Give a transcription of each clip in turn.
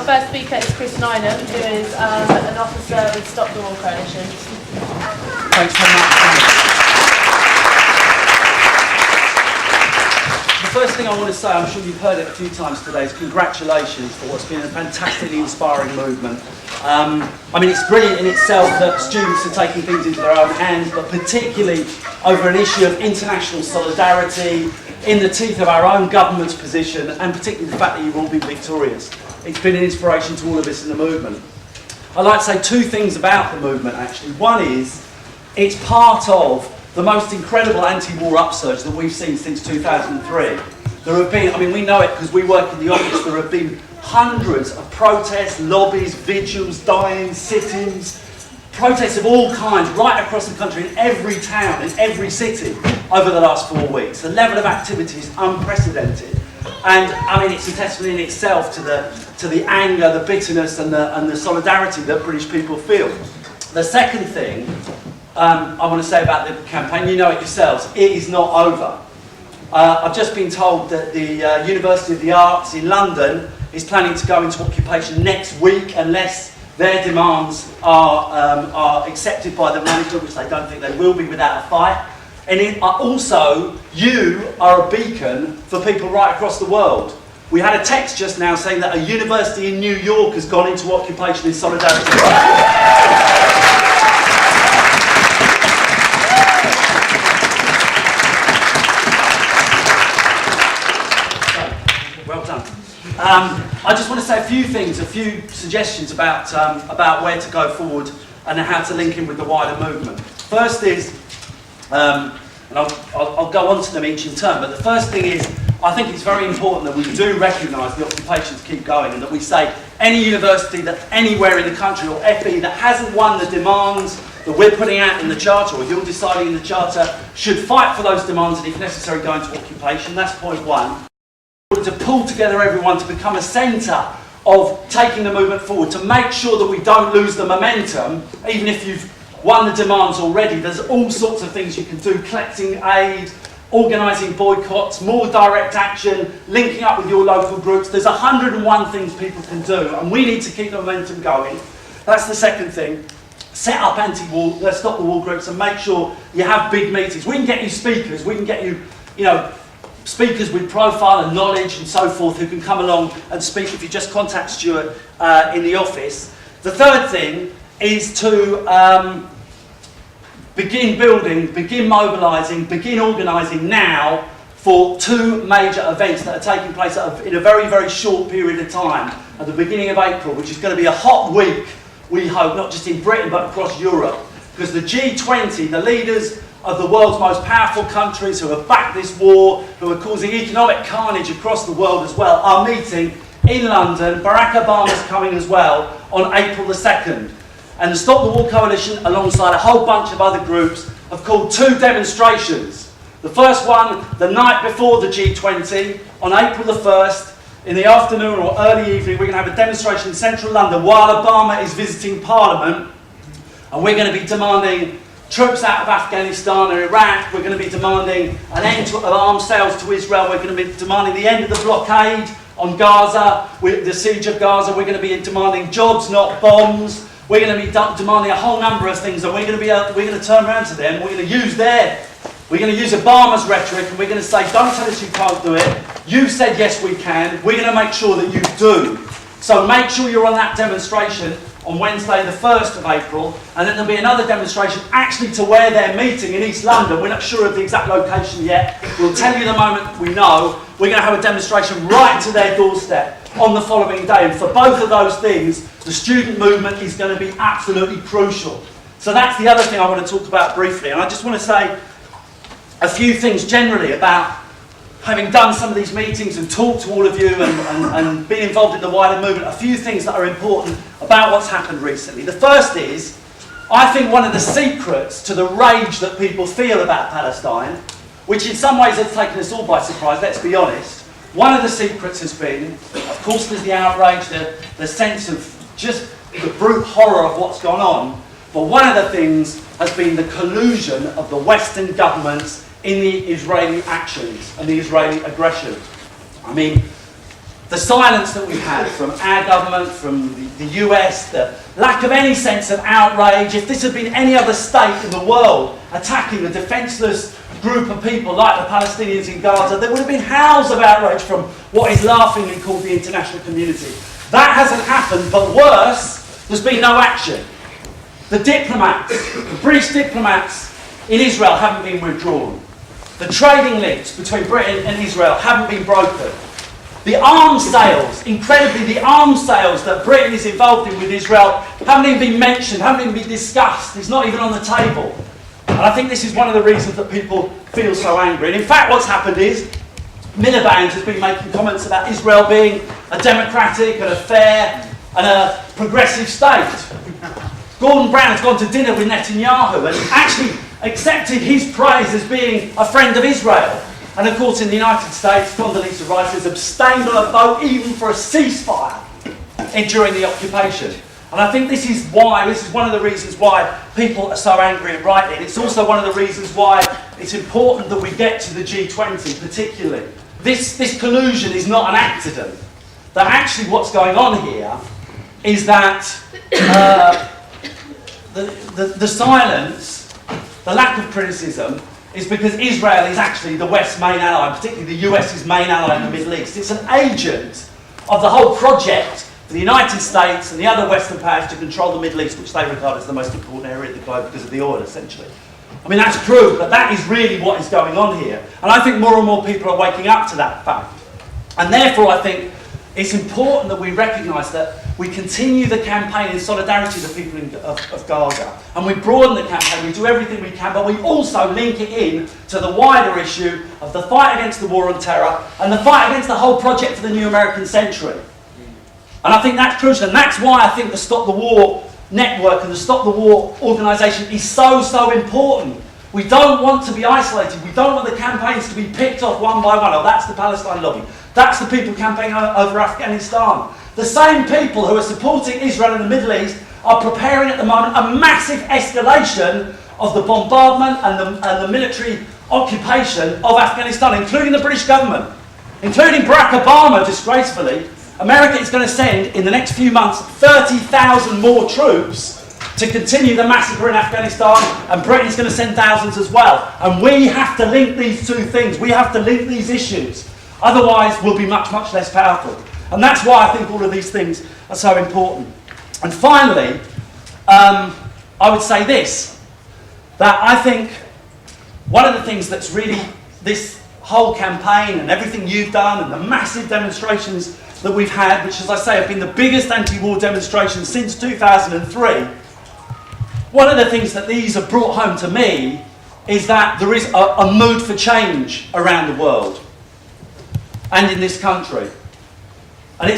Our first speaker is NINEHAM, who is an officer with Stop the War Coalition. Thanks very much. The first thing I want to say, I'm sure you've heard it a few times today, is congratulations for what's been a fantastically inspiring movement. I mean, it's brilliant in itself that students are taking things into their own hands, but particularly over an issue of international solidarity, in the teeth of our own government's position, and particularly the fact that you've all been victorious. It's been an inspiration to all of us in the movement. I'd like to say two things about the movement, actually. One is, it's part of the most incredible anti-war upsurge that we've seen since 2003. There have been, I mean, we know it because we work in the office, there have been hundreds of protests, lobbies, vigils, dying, sit-ins, protests of all kinds right across the country, in every town, in every city, over the last 4 weeks. The level of activity is unprecedented. And I mean, it's a testimony in itself to the anger, the bitterness and the solidarity that British people feel. The second thing I want to say about the campaign, you know it yourselves, it is not over. I've just been told that the University of the Arts in London is planning to go into occupation next week unless their demands are accepted by the management, which they don't think they will be without a fight. And also, you are a beacon for people right across the world. We had a text just now saying that a university in New York has gone into occupation in solidarity. Well done. I just want to say a few things, a few suggestions about where to go forward and how to link in with the wider movement. First is, and I'll go on to them each in turn, but the first thing is, I think it's very important that we do recognise the occupations keep going, and that we say any university that anywhere in the country, or FE, that hasn't won the demands that we're putting out in the Charter, or you're deciding in the Charter, should fight for those demands and if necessary go into occupation. That's point one. To pull together everyone to become a centre of taking the movement forward, to make sure that we don't lose the momentum, even if you've won the demands already. There's all sorts of things you can do, collecting aid, organising boycotts, more direct action, linking up with your local groups. There's 101 things people can do, and we need to keep the momentum going. That's the second thing. Set up anti-war, stop the war groups, and make sure you have big meetings. We can get you speakers, we can get you, speakers with profile and knowledge and so forth who can come along and speak if you just contact Stuart in the office. The third thing is to begin building, begin mobilising, begin organising now for two major events that are taking place in a very, very short period of time at the beginning of April, which is going to be a hot week, we hope, not just in Britain but across Europe, because the G20, the leaders of the world's most powerful countries who have backed this war, who are causing economic carnage across the world as well, are meeting in London. Barack Obama's coming as well on April the 2nd. And the Stop the War Coalition, alongside a whole bunch of other groups, have called two demonstrations. The first one, the night before the G20, on April the 1st, in the afternoon or early evening, we're going to have a demonstration in central London while Obama is visiting Parliament, and we're going to be demanding troops out of Afghanistan and Iraq. We're going to be demanding an end to arms sales to Israel. We're going to be demanding the end of the blockade on Gaza, the siege of Gaza. We're going to be demanding jobs, not bombs. We're going to be demanding a whole number of things, and we're going to turn around to them. We're going to use Obama's rhetoric, and we're going to say, don't tell us you can't do it. You've said yes we can. We're going to make sure that you do. So make sure you're on that demonstration on Wednesday the 1st of April, and then there'll be another demonstration actually to where they're meeting in East London. We're not sure of the exact location yet. We'll tell you the moment we know. We're going to have a demonstration right to their doorstep on the following day, and for both of those things the student movement is going to be absolutely crucial. So that's the other thing I want to talk about briefly, and I just want to say a few things generally about having done some of these meetings and talked to all of you and been involved in the wider movement, a few things that are important about what's happened recently. The first is, I think one of the secrets to the rage that people feel about Palestine, which in some ways has taken us all by surprise, let's be honest, one of the secrets has been, of course there's the outrage, the sense of just the brute horror of what's gone on, but one of the things has been the collusion of the Western governments in the Israeli actions and the Israeli aggression. I mean, the silence that we've had from our government, from the US, the lack of any sense of outrage. If this had been any other state in the world attacking a defenceless group of people like the Palestinians in Gaza, there would have been howls of outrage from what is laughingly called the international community. That hasn't happened, but worse, there's been no action. The diplomats, the British diplomats in Israel haven't been withdrawn. The trading links between Britain and Israel haven't been broken. The arms sales, incredibly, the arms sales that Britain is involved in with Israel haven't even been mentioned, haven't even been discussed. It's not even on the table. And I think this is one of the reasons that people feel so angry. And in fact, what's happened is Miliband has been making comments about Israel being a democratic and a fair and a progressive state. Gordon Brown's gone to dinner with Netanyahu and actually accepted his praise as being a friend of Israel. And of course in the United States, Condoleezza Rice has abstained on a vote even for a ceasefire during the occupation. And I think this is one of the reasons why people are so angry, and rightly. And it's also one of the reasons why it's important that we get to the G20 particularly. This collusion is not an accident. That actually what's going on here is that the silence, the lack of criticism, is because Israel is actually the West's main ally, particularly the US's main ally in the Middle East. It's an agent of the whole project for the United States and the other Western powers to control the Middle East, which they regard as the most important area of the globe because of the oil, essentially. I mean, that's true, but that is really what is going on here. And I think more and more people are waking up to that fact. And therefore, I think it's important that we recognise that we continue the campaign in solidarity with the people of Gaza. And we broaden the campaign, we do everything we can, but we also link it in to the wider issue of the fight against the war on terror and the fight against the whole project for the new American century. And I think that's crucial, and that's why I think the Stop the War network and the Stop the War organisation is so important. We don't want to be isolated. We don't want the campaigns to be picked off one by one. Oh, that's the Palestine lobby. That's the people campaigning over Afghanistan. The same people who are supporting Israel in the Middle East are preparing at the moment a massive escalation of the bombardment and the military occupation of Afghanistan, including the British government, including Barack Obama, disgracefully. America is going to send, in the next few months, 30,000 more troops to continue the massacre in Afghanistan, and Britain's going to send thousands as well. And we have to link these two things. We have to link these issues. Otherwise, we'll be much less powerful. And that's why I think all of these things are so important. And finally, I would say this, that I think one of the things that's really this whole campaign and everything you've done and the massive demonstrations that we've had, which, as I say, have been the biggest anti-war demonstrations since 2003, one of the things that these have brought home to me is that there is a mood for change around the world and in this country. And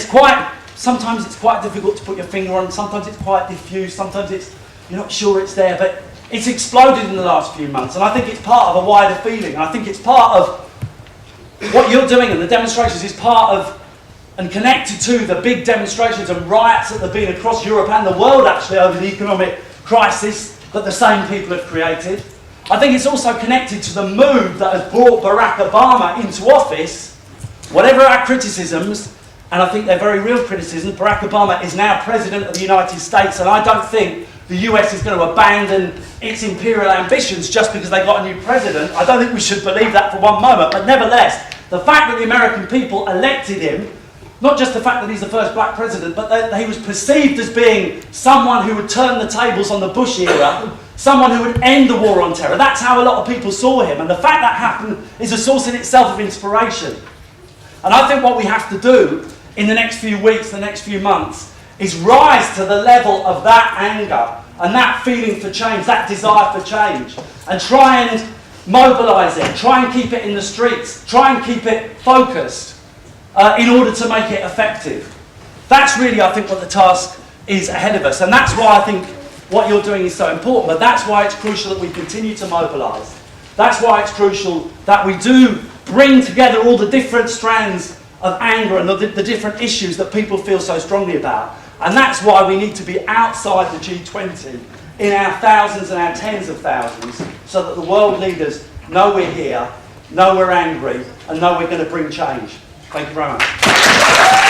sometimes it's quite difficult to put your finger on, sometimes it's quite diffuse, sometimes you're not sure it's there, but it's exploded in the last few months, and I think it's part of a wider feeling, and I think it's part of what you're doing, and the demonstrations is part of and connected to the big demonstrations and riots that have been across Europe and the world actually over the economic crisis that the same people have created. I think it's also connected to the mood that has brought Barack Obama into office. Whatever our criticisms, and I think they're very real criticisms, Barack Obama is now President of the United States, and I don't think the US is going to abandon its imperial ambitions just because they got a new president. I don't think we should believe that for one moment, but nevertheless, the fact that the American people elected him, not just the fact that he's the first black president, but that he was perceived as being someone who would turn the tables on the Bush era, someone who would end the war on terror. That's how a lot of people saw him, and the fact that happened is a source in itself of inspiration. And I think what we have to do in the next few weeks, the next few months, is rise to the level of that anger and that feeling for change, that desire for change, and try and mobilise it, try and keep it in the streets, try and keep it focused in order to make it effective. That's really, I think, what the task is ahead of us, and that's why I think what you're doing is so important, but that's why it's crucial that we continue to mobilise. That's why it's crucial that we do bring together all the different strands of anger and the different issues that people feel so strongly about. And that's why we need to be outside the G20 in our thousands and our tens of thousands, so that the world leaders know we're here, know we're angry, and know we're going to bring change. Thank you very much.